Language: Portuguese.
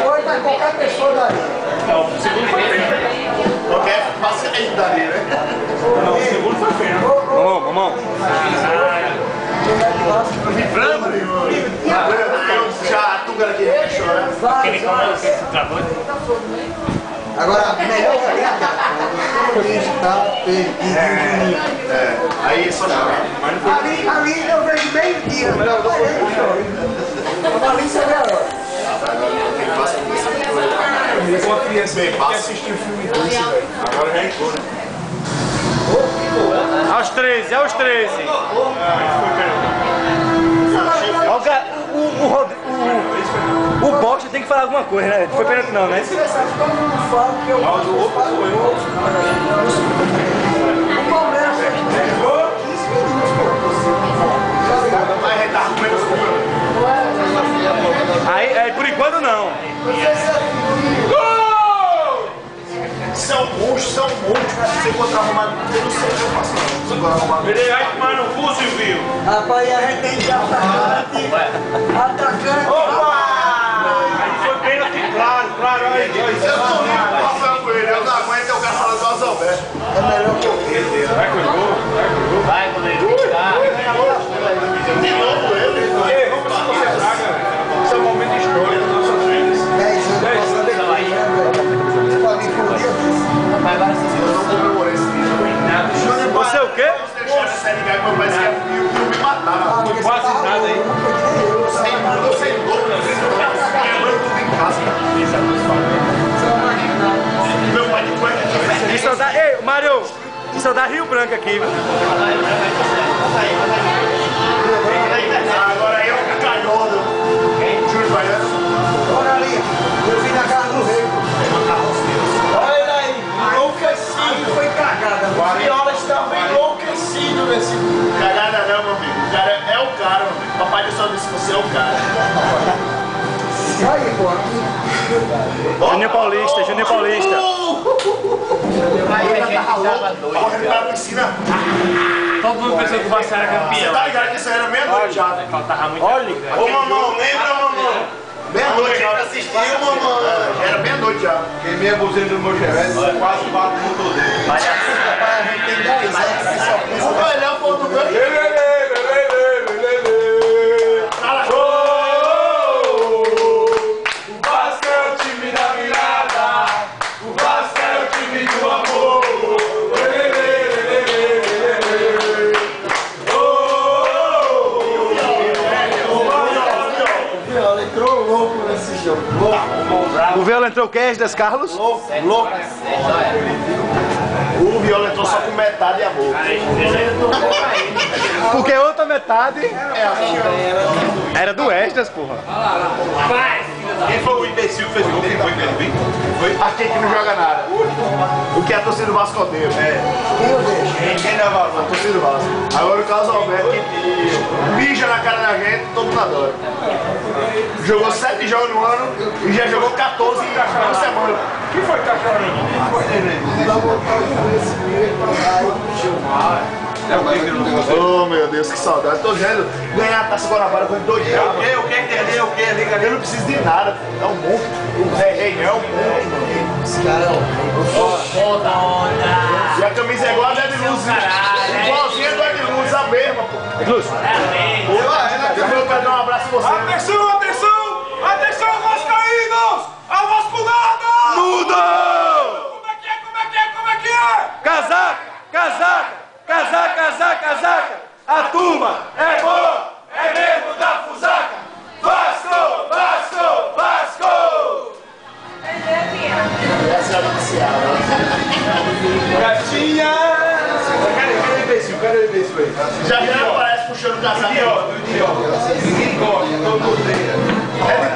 Foi, mas qualquer pessoa daria. Não, o segundo foi pênalti. Qualquer passe aí daria, né? Não, o segundo foi pênalti. Mamão. Vibrando, já tu cara que chora. Aquele como se travou. Agora, melhor jogada. Está perdido. Aí só chora. Ali eu vejo meio dia. A malícia é melhor. Uma criança bem que assistiu o filme desse, velho. Agora já entrou, né? Aos 13. O boxe tem que falar alguma coisa, né? Foi pênalti não, né? Aí, por enquanto não. São monstros. Você encontrar arrumado, eu não sei o que eu faço, não. Você encontrar arrumado. Ele vai tomar no cu, Silvio. Rapaz, a gente tem que atacante. Opa! Aí foi pênalti, claro. Aí, Eu tô rindo com o Rafael Coelho, eu não aguento eu quero falar do Azalberto. É melhor que eu. vai com o gol. Vai, goleiro. De novo ele. Vamos lá, esse é um momento histórico das nossas vidas. 10 anos passando aqui. Pra mim, por dia. Eu não comemorei esse vídeo. Você o quê? Deixaram essa série ligar que meu pai disse que ia me matar. Foi quase nada aí. Sem dor, quebrando tudo em casa. Meu pai de cueca. Isso dá... Ei, Mário, isso dá Rio Branco aqui, viu? Agora eu que canhodo. Júlio Baiano. Olha ali, eu vim na casa do rei. Olha aí, enlouquecido. Foi cagada. O Viola está bem enlouquecido nesse. Cagada não, meu amigo. O cara é o cara, meu amigo. Papai do céu disse que você é o cara. Aí, pô. Juninho Paulista. Aí ele tava louco. Correndo pra piscina. Todo mundo pensou que o Vasco era Você campeão. tá ligado que isso aí era meia-noite já. Faltava muito. Olha. Ô, mamão, lembra, mamão? Meia-noite já. Assistiu, mamão. Era meia-noite já. Queimei a buzina do meu Chevette, quase bato no motor dele. A gente tem 10 anos que só pensa. O melhor foi do meu. O Vasco é o time da virada, o Vasco é o time do amor. Viola entrou louco nesse jogo. O Viola entrou o quê, das Carlos? Louco. O Viola entrou só com metade e a boca. Porque a outra metade era do Extras, porra. Quem foi o imbecil que fez o gol? Quem foi Pedro? Foi? Aqui que não joga nada. O que é a torcida do Vasco odeia. Quem eu deixo? Quem dá valor? A torcida do Vasco. Agora o Carlos Alberto que mija na cara da gente, todo mundo adora. Jogou 7 jogos no ano e já jogou 14 em uma semana. Quem foi cachorro? Quem foi Nenê? Dá vontade de ver esse menino. É o que não tem você? Oh meu Deus, que saudade. Tô vendo ganhar a Taça Guanabara com 2 dias. O que que tem ali? O que? Liga ali. Eu não preciso de nada. É um monstro. O Zé Rei é um monstro. Esse cara é o E a camisa é igual a da Ediluz. Igualzinha a do Ediluz, a mesma, pô. Luz. Eu vou dar um abraço pra você. Atenção, vascaínos! Ao vasculado! Muda! Como é que é? Casaca! A turma é boa! É mesmo da fusaca! Vasco! Essa é a oficial. Gatinha! Cadê o imbecil aí? Já aparece puxando o casaco. Idiota. Ninguém gosta, todo mundo odeia. É de